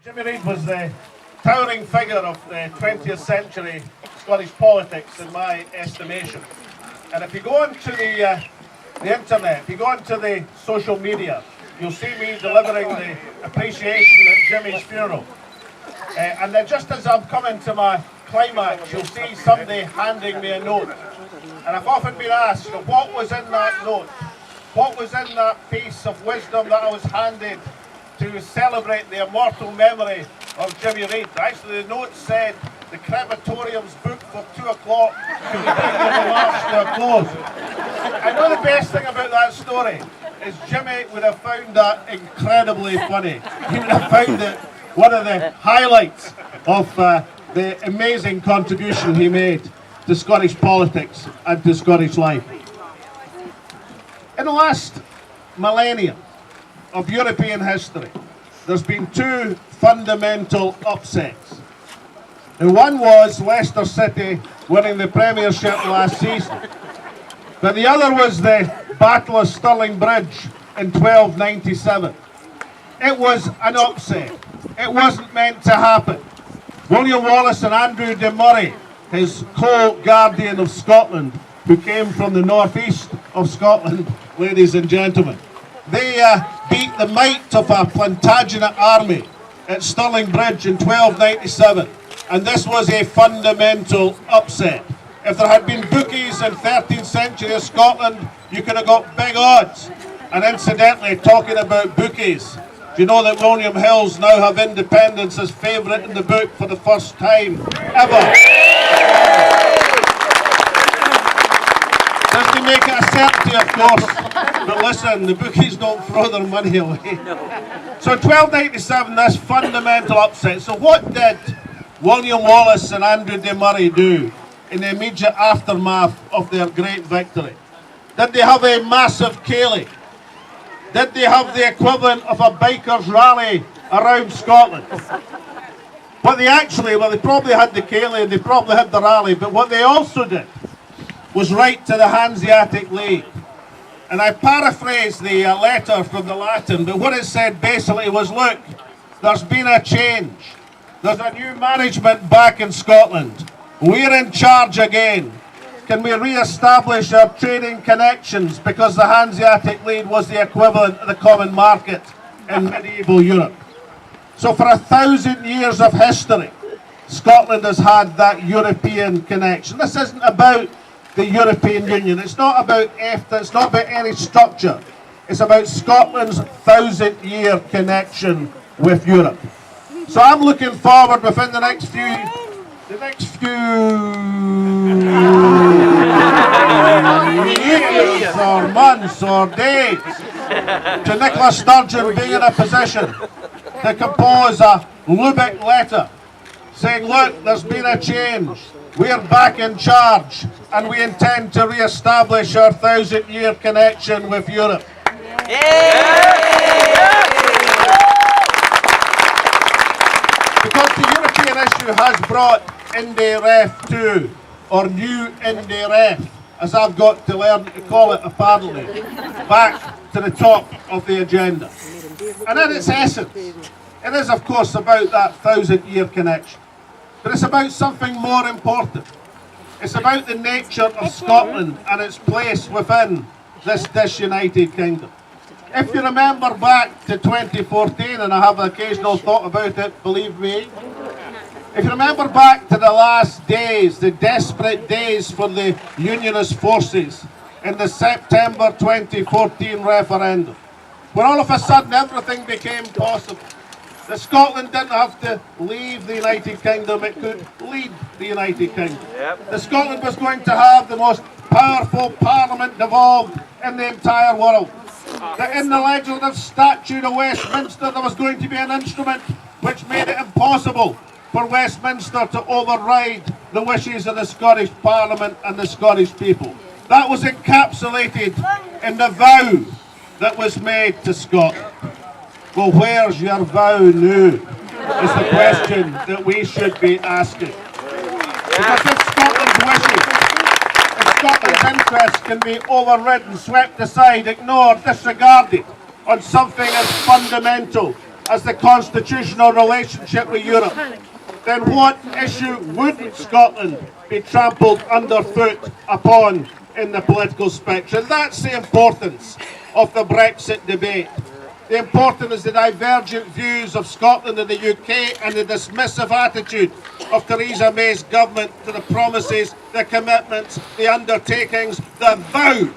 Jimmy Reid was the towering figure of the 20th century Scottish politics, in my estimation. And if you go onto the internet, if you go onto the social media, you'll see me delivering the appreciation at Jimmy's funeral. And then just as I'm coming to my climax, you'll see somebody handing me a note. And I've often been asked, what was in that note? What was in that piece of wisdom that I was handed to celebrate the immortal memory of Jimmy Reid? Actually, the note said, the crematorium's booked for 2 o'clock. Can we bring the march to a close? I know the best thing about that story is Jimmy would have found that incredibly funny. He would have found it one of the highlights of the amazing contribution he made to Scottish politics and to Scottish life. In the last millennium of European history, there's been 2 fundamental upsets. And one was Leicester City winning the Premiership last season. But the other was the Battle of Stirling Bridge in 1297. It was an upset. It wasn't meant to happen. William Wallace and Andrew de Murray, his co-guardian of Scotland, who came from the northeast of Scotland, ladies and gentlemen, they beat the might of a Plantagenet army at Stirling Bridge in 1297. And this was a fundamental upset. If there had been bookies in 13th century Scotland, you could have got big odds. And incidentally, talking about bookies, do you know that William Hills now have independence as favourite in the book for the first time ever? Doesn't make it a certainty, of course, but listen, the bookies don't throw their money away. So 1297, this fundamental upset. So what did William Wallace and Andrew de Murray do in the immediate aftermath of their great victory? Did they have a massive ceilidh? Did they have the equivalent of a bikers rally around Scotland? What they actually, well, they probably had the ceilidh, they probably had the rally, but what they also did was write to the Hanseatic League. And I paraphrase the letter from the Latin, but what it said basically was, look, there's been a change. There's a new management back in Scotland. We're in charge again. Can we re-establish our trading connections, because the Hanseatic League was the equivalent of the common market in medieval Europe. So for 1,000 years of history, Scotland has had that European connection. This isn't about the European Union. It's not about EFTA. It's not about any structure. It's about Scotland's 1,000-year connection with Europe. So I'm looking forward within the next few years or months or days to Nicola Sturgeon being in a position to compose a Lubeck letter saying, look, there's been a change. We're back in charge and we intend to re-establish our 1,000-year connection with Europe. Because the European issue has brought Indie Ref 2, or new Indie Ref, as I've got to learn to call it apparently, back to the top of the agenda. And in its essence, it is of course about that 1,000-year connection. But it's about something more important. It's about the nature of Scotland and its place within this disunited kingdom. If you remember back to 2014, and I have an occasional thought about it, believe me, if you remember back to the last days, the desperate days for the Unionist forces in the September 2014 referendum, when all of a sudden everything became possible, that Scotland didn't have to leave the United Kingdom, it could lead the United Kingdom. That Scotland was going to have the most powerful parliament devolved in the entire world. That in the legislative statute of Westminster there was going to be an instrument which made it impossible for Westminster to override the wishes of the Scottish Parliament and the Scottish people. That was encapsulated in the vow that was made to Scotland. Well, where's your vow now, is the question that we should be asking. Because if Scotland's wishes, if Scotland's interests can be overridden, swept aside, ignored, disregarded on something as fundamental as the constitutional relationship with Europe, then what issue would Scotland be trampled underfoot upon in the political spectrum? That's the importance of the Brexit debate. The importance is the divergent views of Scotland and the UK and the dismissive attitude of Theresa May's government to the promises, the commitments, the undertakings, the vow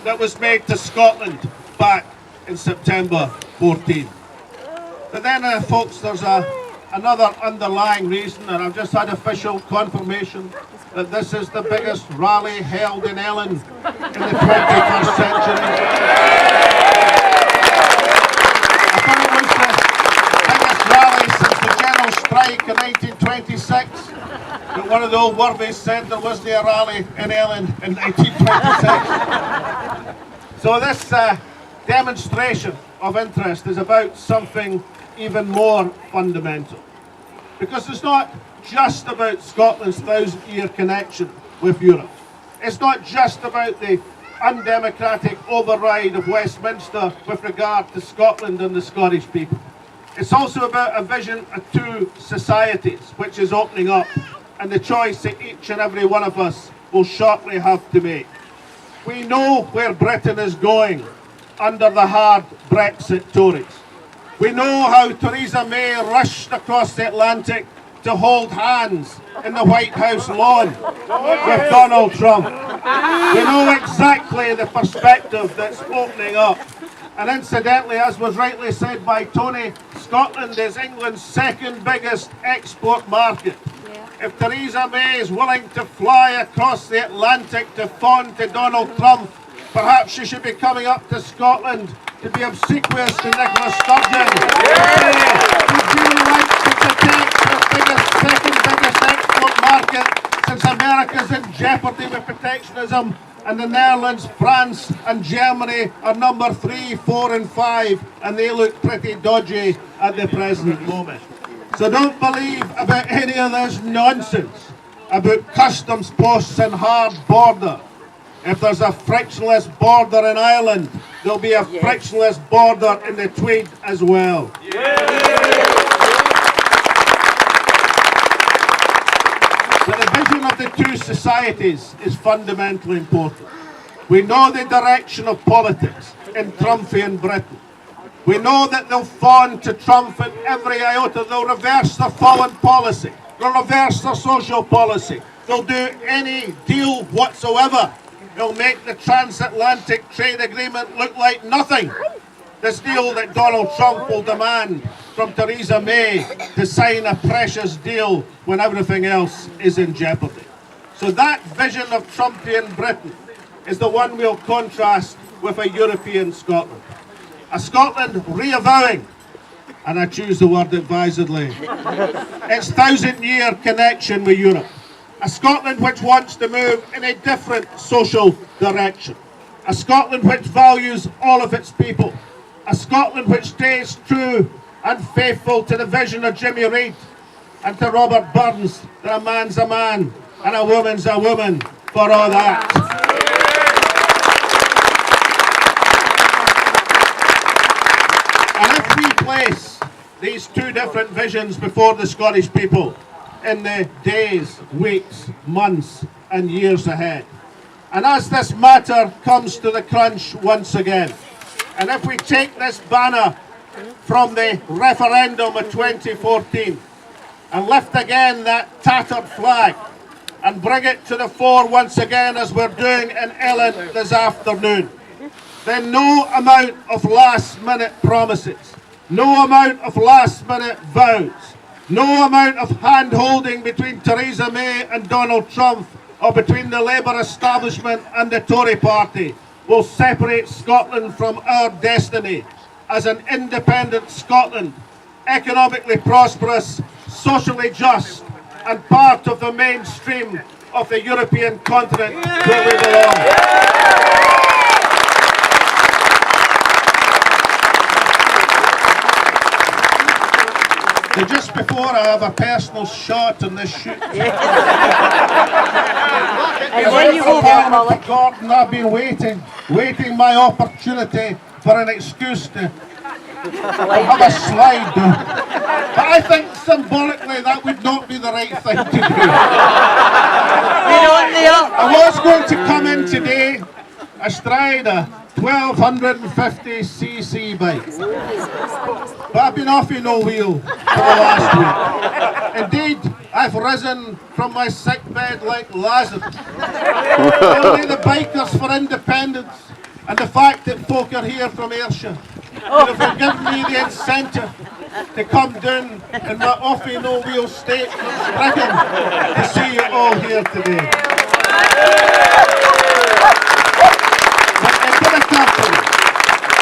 that was made to Scotland back in September 14. But then, folks, there's another underlying reason, and I've just had official confirmation that this is the biggest rally held in Ellen in the 21st century. I thought it was the biggest rally since the general strike in 1926. But one of the old worthies said there wasn't a rally in Ellen in 1926. So this demonstration of interest is about something even more fundamental. Because it's not just about Scotland's 1,000-year connection with Europe. It's not just about the undemocratic override of Westminster with regard to Scotland and the Scottish people. It's also about a vision of two societies which is opening up, and the choice that each and every one of us will shortly have to make. We know where Britain is going under the hard Brexit Tories. We know how Theresa May rushed across the Atlantic to hold hands in the White House lawn with Donald Trump. We know exactly the perspective that's opening up. And incidentally, as was rightly said by Tony, Scotland is England's second biggest export market. If Theresa May is willing to fly across the Atlantic to fawn to Donald Trump, perhaps she should be coming up to Scotland to be obsequious to Nicola Sturgeon. Would you like to protect the second biggest export market, since America's in jeopardy with protectionism, and the Netherlands, France and Germany are number 3, 4 and 5, and they look pretty dodgy at the present moment. So don't believe about any of this nonsense about customs posts and hard border. If there's a frictionless border in Ireland, there'll be a frictionless border in the Tweed as well. But the vision of the two societies is fundamentally important. We know the direction of politics in Trumpian Britain. We know that they'll fawn to Trump at every iota. They'll reverse their foreign policy. They'll reverse their social policy. They'll do any deal whatsoever. They'll make the transatlantic trade agreement look like nothing. This deal that Donald Trump will demand from Theresa May to sign a precious deal when everything else is in jeopardy. So that vision of Trumpian Britain is the one we'll contrast with a European Scotland. A Scotland re-avowing, and I choose the word advisedly, its 1,000-year connection with Europe. A Scotland which wants to move in a different social direction. A Scotland which values all of its people. A Scotland which stays true and faithful to the vision of Jimmy Reid and to Robert Burns, that a man's a man and a woman's a woman for all that. And if we place these two different visions before the Scottish people in the days, weeks, months and years ahead, and as this matter comes to the crunch once again, and if we take this banner from the referendum of 2014 and lift again that tattered flag and bring it to the fore once again as we're doing in Ellen this afternoon, then no amount of last-minute promises, no amount of last-minute vows, no amount of hand-holding between Theresa May and Donald Trump or between the Labour establishment and the Tory party will separate Scotland from our destiny as an independent Scotland, economically prosperous, socially just, and part of the mainstream of the European continent where we belong. So just before I have a personal shot in this shoot, Gordon, I've been waiting my opportunity for an excuse to We'll have a slide. But I think symbolically that would not be the right thing to do. I was going to come in today astride a 1250cc bike. But I've been off in no wheel for the last week. Indeed, I've risen from my sick bed like Lazarus. Only the Bikers for Independence and the fact that folk are here from Ayrshire have given me the incentive to come down in my off in no wheel state stricken to see you all here today.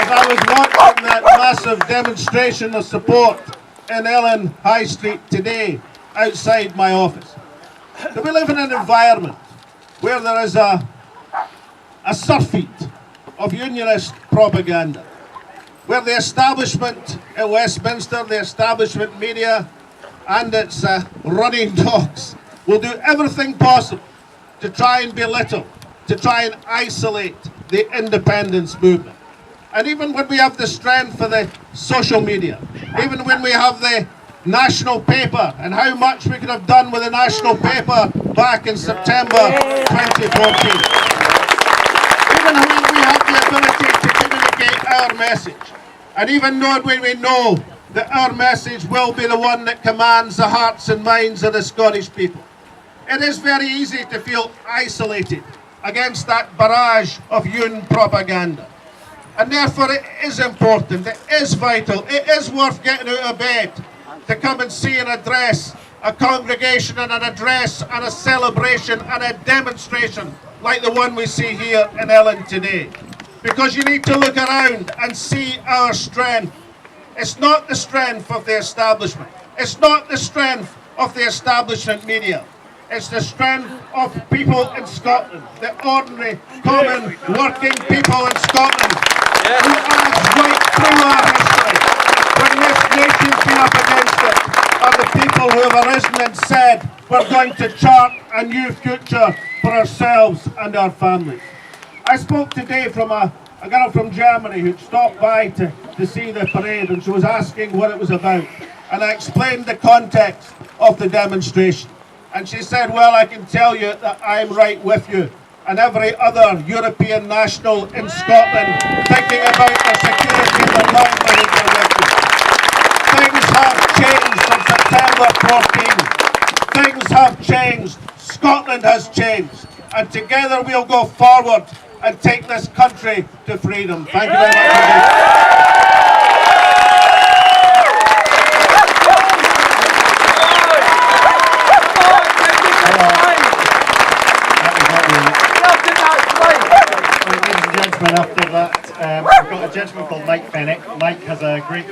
As I was watching that massive demonstration of support in Ellen High Street today, outside my office, that we live in an environment where there is a surfeit of unionist propaganda, where the establishment in Westminster, the establishment media and its running dogs will do everything possible to try and belittle, to try and isolate the independence movement. And even when we have the strength for the social media, even when we have the national paper and how much we could have done with the national paper back in September 2014, even when we have the ability to communicate our message, and even when we know that our message will be the one that commands the hearts and minds of the Scottish people, it is very easy to feel isolated against that barrage of Union propaganda. And therefore it is important, it is vital, it is worth getting out of bed to come and see and address a congregation and an address and a celebration and a demonstration like the one we see here in Ellen today. Because you need to look around and see our strength. It's not the strength of the establishment. It's not the strength of the establishment media. It's the strength of people in Scotland, the ordinary, common, working people in Scotland, who ask right through our history, when this nation's been up against it, are the people who have arisen and said, we're going to chart a new future for ourselves and our families. I spoke today from a girl from Germany who'd stopped by to see the parade, and she was asking what it was about. And I explained the context of the demonstration. And she said, well, I can tell you that I'm right with you and every other European national in Scotland thinking about the security of their livelihood are with you. Things have changed from September 14. Things have changed. Scotland has changed. And together we'll go forward and take this country to freedom. Thank you very much indeed. After that, we've got a gentleman called Mike Fennick. Mike has a great